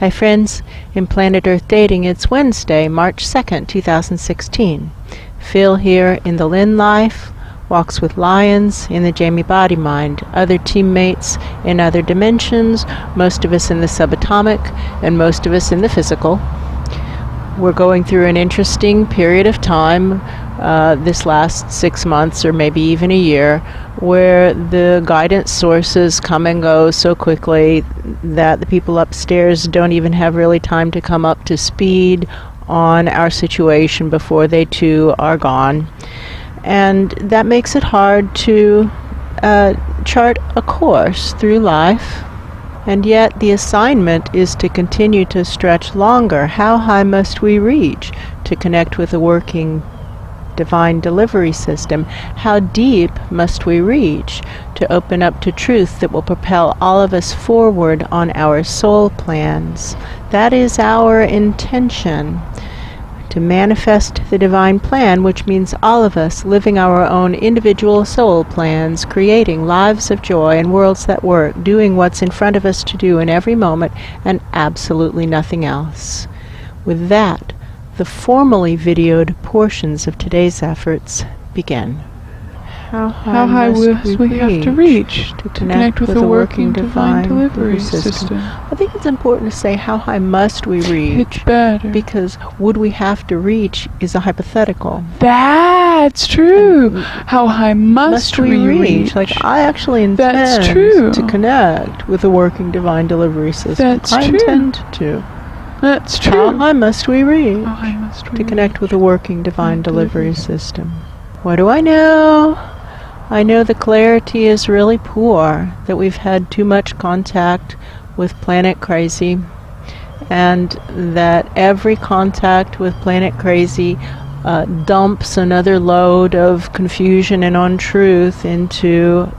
Hi friends, in Planet Earth Dating, it's Wednesday, March 2nd, 2016. Phil here in the Lynn-Life, Walks with Lions in the Jamie Body Mind, other teammates in other dimensions, most of us in the subatomic, and most of us in the physical. We're going through an interesting period of time, this last 6 months or maybe even a year, where the guidance sources come and go so quickly that the people upstairs don't even have really time to come up to speed on our situation before they too are gone. And that makes it hard to chart a course through life. And yet the assignment is to continue to stretch longer. How high must we reach to connect with a working divine delivery system? How deep must we reach to open up to truth that will propel all of us forward on our soul plans? That is our intention, to manifest the divine plan, which means all of us living our own individual soul plans, creating lives of joy and worlds that work, doing what's in front of us to do in every moment and absolutely nothing else. With that, the formally videoed portions of today's efforts begin. How high must we have to reach to connect with a working divine delivery system? I think it's important to say how high must we reach. It's better. Because would we have to reach is a hypothetical. That's true. How high must we reach? Like, I actually intend to connect with a working divine delivery system. I intend to. That's true. How high must we reach How high must we to connect with a working divine delivery system? What do I know? I know the clarity is really poor, that we've had too much contact with Planet Crazy, and that every contact with Planet Crazy dumps another load of confusion and untruth into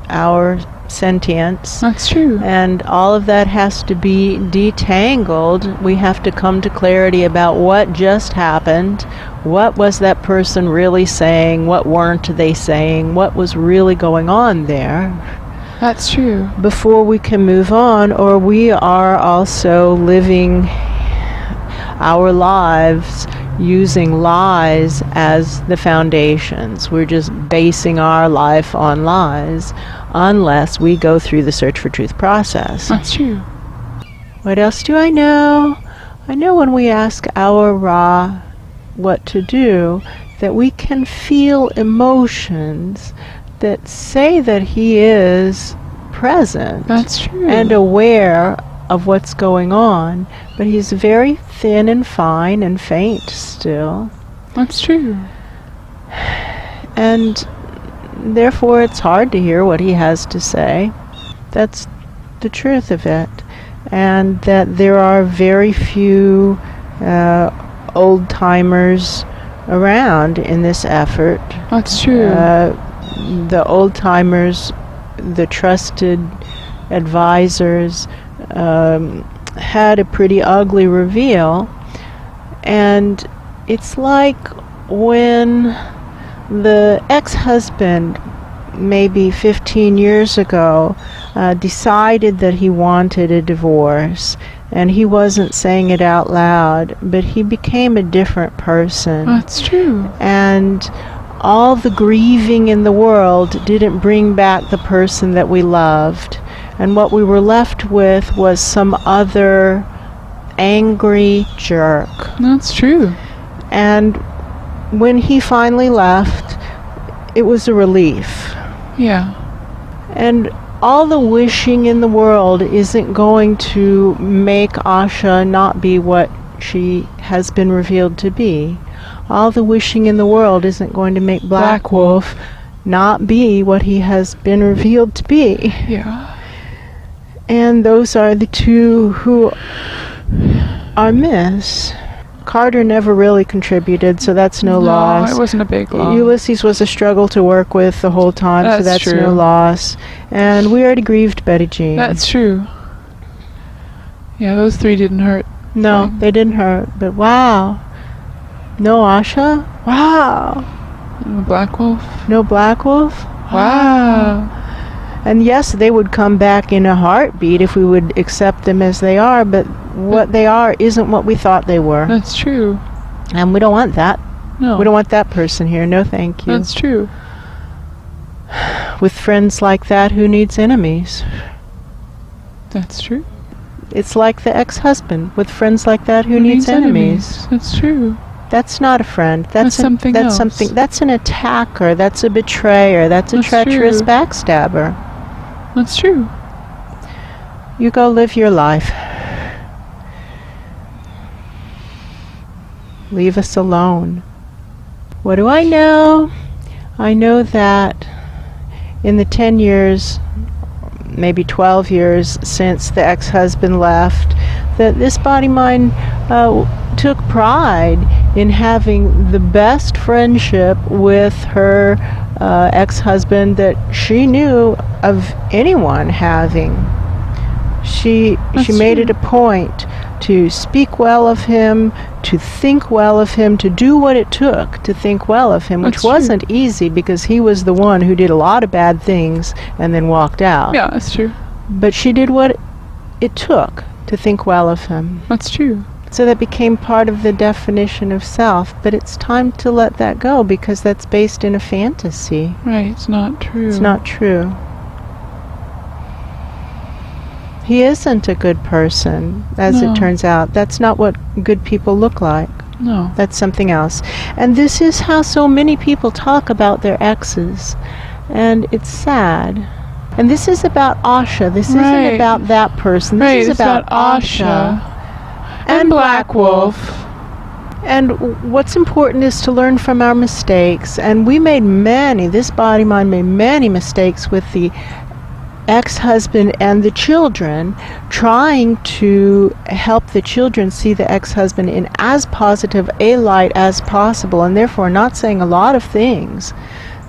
our sentience. That's true. And all of that has to be detangled. We have to come to clarity about what just happened. What was that person really saying? What weren't they saying? What was really going on there? That's true. Before we can move on, or we are also living our lives using lies as the foundations. We're just basing our life on lies unless we go through the search for truth process. That's true. What else do I know? I know when we ask our Ra what to do, that we can feel emotions that say that he is present. That's true. And aware of what's going on, but he's very thin and fine and faint still. That's true. And therefore it's hard to hear what he has to say. That's the truth of it. And that there are very few old-timers around in this effort. That's true. The old-timers, the trusted advisors, had a pretty ugly reveal. And it's like when the ex-husband, maybe 15 years ago, decided that he wanted a divorce, and he wasn't saying it out loud, but he became a different person. That's true. And all the grieving in the world didn't bring back the person that we loved. And what we were left with was some other angry jerk. That's true. And when he finally left, it was a relief. Yeah. And all the wishing in the world isn't going to make Asha not be what she has been revealed to be. All the wishing in the world isn't going to make Black Wolf not be what he has been revealed to be. Yeah. And those are the two who are missed. Carter never really contributed, so that's no loss. No, it wasn't a big loss. Ulysses was a struggle to work with the whole time, so that's true. no loss. And we already grieved Betty Jean. That's true. Yeah, those three didn't hurt. No, they didn't hurt, but wow. No Asha? Wow. No Black Wolf? No Black Wolf? Wow. And yes, they would come back in a heartbeat if we would accept them as they are, but what they are isn't what we thought they were. That's true. And we don't want that. No. We don't want that person here. No, thank you. That's true. With friends like that, who needs enemies? That's true. It's like the ex-husband. With friends like that, who needs enemies? That's true. That's not a friend. That's something else. That's an attacker. That's a betrayer. That's a treacherous true. backstabber. That's true. You go live your life. Leave us alone. What do I know? I know that in the 10 years, maybe 12 years since the ex-husband left, that this body-mind took pride in having the best friendship with her ex-husband that she knew of anyone having. She made it a point to speak well of him, to think well of him, to do what it took to think well of him, which wasn't easy because he was the one who did a lot of bad things and then walked out. Yeah, that's true. But she did what it took to think well of him. That's true. So that became part of the definition of self. But it's time to let that go because that's based in a fantasy. Right, it's not true. It's not true. He isn't a good person, as it turns out. That's not what good people look like. No. That's something else. And this is how so many people talk about their exes. And it's sad. And this is about Asha. This isn't about that person. This is about Asha and Black Wolf. And what's important is to learn from our mistakes. And we made this body mind made many mistakes with the ex-husband and the children, trying to help the children see the ex-husband in as positive a light as possible, and therefore not saying a lot of things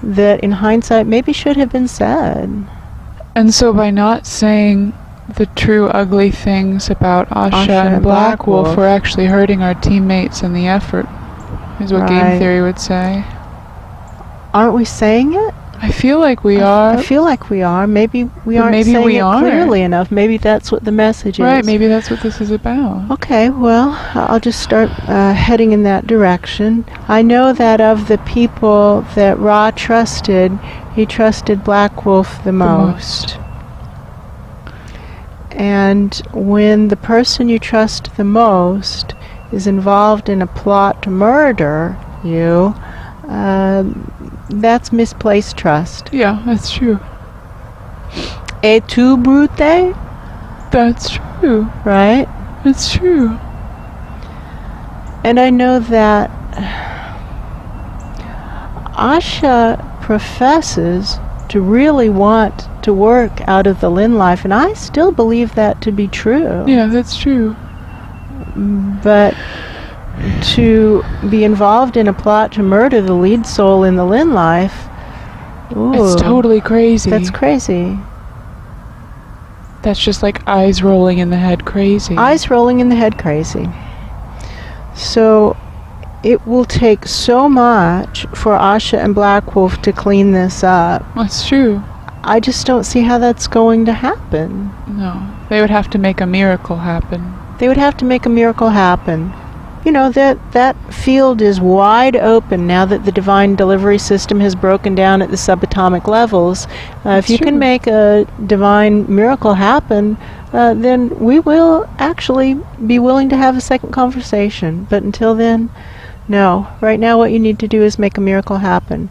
that in hindsight maybe should have been said. And so by not saying the true ugly things about Asha and Black Wolf, we're actually hurting our teammates in the effort, is what game theory would say. Aren't we saying it? I feel like we are. I feel like we are. Maybe we aren't saying it clearly enough. Maybe that's what the message is. Right, maybe that's what this is about. Okay, well, I'll just start heading in that direction. I know that of the people that Ra trusted, he trusted Black Wolf the most. And when the person you trust the most is involved in a plot to murder you, that's misplaced trust. Yeah, that's true. Et tu, Brute? That's true. Right? It's true. And I know that Asha professes to really want to work out of the Lynn-Life, and I still believe that to be true. Yeah, that's true. But to be involved in a plot to murder the lead soul in the Lynn-Life, it's totally crazy. That's crazy. That's just like eyes rolling in the head crazy. Eyes rolling in the head crazy. So it will take so much for Asha and Black Wolf to clean this up. That's true. I just don't see how that's going to happen. No. They would have to make a miracle happen. They would have to make a miracle happen. You know, that field is wide open now that the divine delivery system has broken down at the subatomic levels. If you can make a divine miracle happen, then we will actually be willing to have a second conversation. But until then, no. Right now what you need to do is make a miracle happen.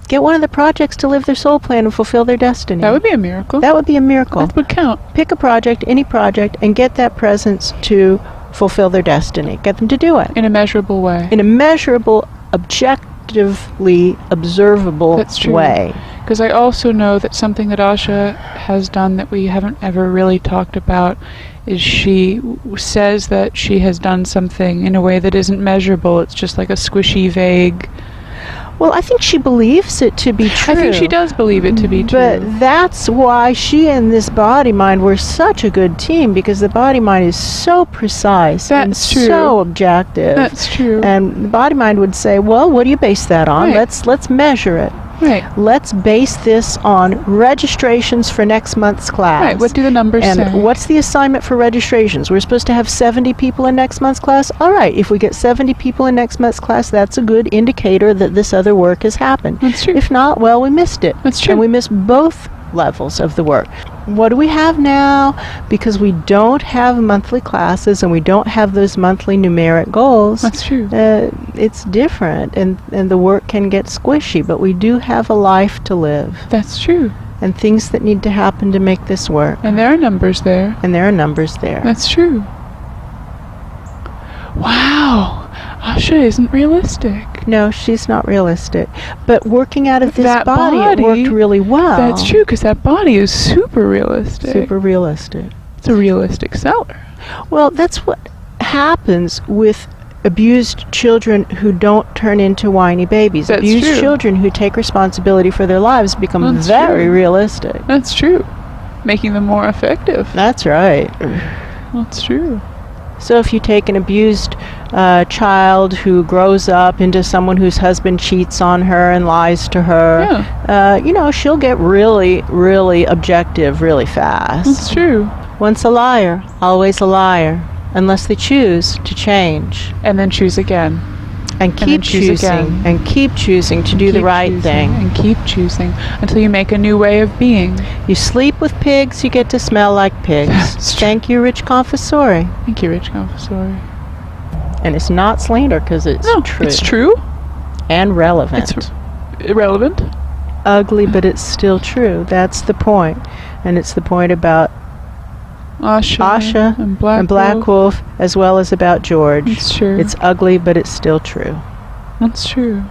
Get one of the projects to live their soul plan and fulfill their destiny. That would be a miracle. That would be a miracle. That would count. Pick a project, any project, and get that presence to fulfill their destiny. Get them to do it. In a measurable way. In a measurable, objectively observable way. Because I also know that something that Asha has done that we haven't ever really talked about is she says that she has done something in a way that isn't measurable. It's just like a squishy, vague... Well, I think she believes it to be true. I think she does believe it to be true. But that's why she and this body mind were such a good team, because the body mind is so precise and so objective. That's true. And the body mind would say, well, what do you base that on? Right. Let's measure it. Right. Let's base this on registrations for next month's class. Right. What do the numbers and say? what's the assignment for registrations? We're supposed to have 70 people in next month's class? All right, if we get 70 people in next month's class, that's a good indicator that this other work has happened. That's true. If not, well, we missed it. That's true. And we missed both levels of the work. What do we have now? Because we don't have monthly classes and we don't have those monthly numeric goals. That's true. It's different, and the work can get squishy, but we do have a life to live That's true. and things that need to happen to make this work. And there are numbers there. And there are numbers there. That's true. Wow. Asha isn't realistic. No, she's not realistic. But working out of this That body, it worked really well. That's true, because that body is super realistic. Super realistic. It's a realistic seller. Well, that's what happens with abused children who don't turn into whiny babies. That's Abused true. children who take responsibility for their lives become That's very true. realistic. That's true. Making them more effective. That's right. That's true. So if you take an abused child who grows up into someone whose husband cheats on her and lies to her, she'll get really, really objective really fast. That's true. Once a liar, always a liar, unless they choose to change. And then choose again. And then keep choose choosing, again. and keep choosing to do the Keep right choosing thing. And keep choosing until you make a new way of being. You sleep with pigs, you get to smell like pigs. That's true. Thank you, Rich Confessori. Thank you, Rich Confessori. And it's not slander because it's true. It's true. And relevant. It's irrelevant. Ugly, but it's still true. That's the point. And it's the point about Asha and Black, Wolf, as well as about George. It's true. It's ugly, but it's still true. That's true.